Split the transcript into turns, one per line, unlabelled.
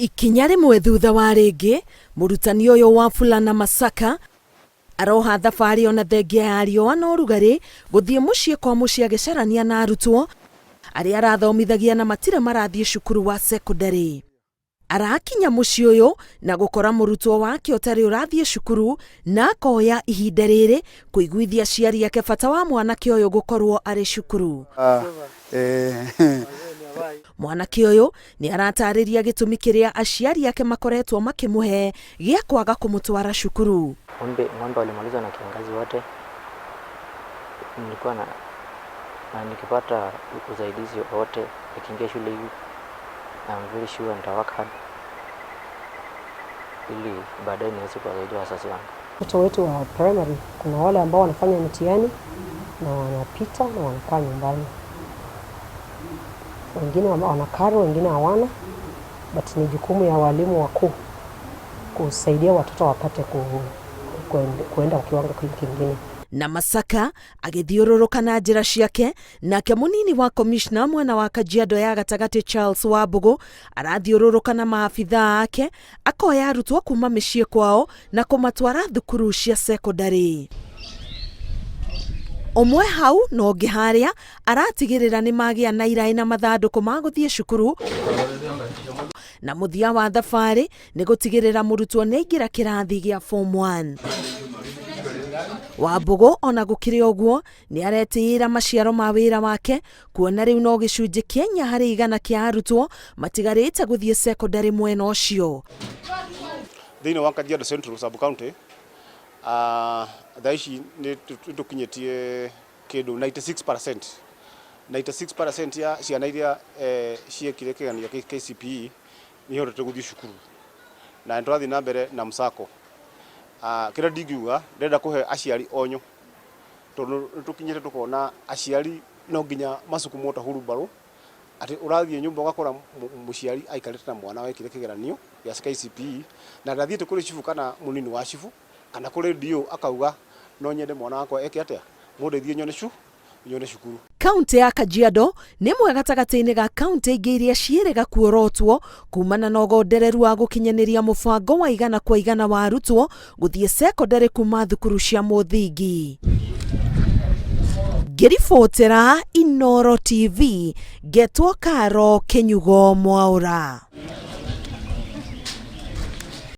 Ikinya rimwe thutha wa ringi, Murutani uyu wa Fulana Masaka aroha thabari ona thengia ya riũa na ũrugarĩ guthii muciĩ kwa muciĩ agĩcarania na arutwo arĩa arathomithagia na matire marathiĩ cukuru wa secondary. Arakinya muciĩ ũyũ na gũkora mũrutwo wake ũtarĩ ũrathiĩ cukuru na akoya ihinda rĩrĩ kũiguithia aciari ake bata wa mwanake ũyũ gũkorwo arĩ cukuru. Mwanake ũyũ nĩ aratarĩria gĩtũmi kĩrĩa aciari ake makoretwo makĩmũhe gĩa kwaga kũmũtwara cukuru.
Ng'ombe walimaliza na kiangazi wote. Nilikuwa na nikipata usaidizi wote nikiingia shule hivi. I'm very sure nitawaka hard ili baadaye niweze kuwasaidia wazazi wangu.
Watoto wetu wa primary kuna wale ambao wanafanya mitihani na wanapita na wanakaa nyumbani. Wengine wana karo, wengine hawana, but ni jukumu ya walimu wakuu kusaidia watoto wapate kuenda kiwango kingine.
Na Masaka agithiũrũrũka na njĩra ciake, nake munini wa commissioner mwena wa Kajiado ya gatagati Charles Wambugu arathiũrũrũka na maabitha ake akoya arutwo kuma mĩciĩ kwao na kũmatwara thukuru cia secondary. Omwe hau no ũngĩ harĩa aratigĩrĩra nĩ magĩa na iraĩ na mathandũkũ ma gũthiĩ cukuru, na mũthia wa thabarĩ nĩ gũtigĩrĩra mũrutwo nĩ aingĩra kĩrathi gĩa form 1. Wambugu ona gũkĩrĩ ũguo nĩ aretĩĩra maciaro ma wĩra wake, kuona rĩu no gĩcunjĩ kĩa 100 kĩa arutwo matigarĩte gũthiĩ secondary mwena ũcio.
Thĩinĩ wa Kajiado Central Sub County thaici nĩ tũkinyĩtie kĩndũ 96%. 96% ya ciana iria ciekire kĩgeranio gĩa KCPE nĩ ihotete gũthiĩ cukuru, na nĩ tũrathiĩ na mbere na msako. Kĩrĩa ndingiuga ndĩrenda kũhe aciari onyo, tondũ tũkinyĩte tũkona aciari no nginya macukumwo ta hurumbarũ, atĩ ũrathiĩ nyũmba ũgakora mũciari aikarĩte na mwana wekire kĩgeranio gĩa KCPE na ndathiĩte kũrĩ cibu kana mũnini wa cibu kana kũrĩ dio akauga no nyende mwana wakwa eke atĩa, mũndeithie nyone cukuru.
Kaunti ya Kajiado nĩ mwe gatagatĩ-inĩ ga kaunti ingĩ iria ciĩrĩga kuorotwo kumana na ũgondereru wa gũkinyanĩria mũbango wa 100% wa arutwo gũthiĩ secondary kuma thukuru cia mũthingi. Ngĩribotera Inooro TV, Getwo Karo Kenyugo Mwaũra.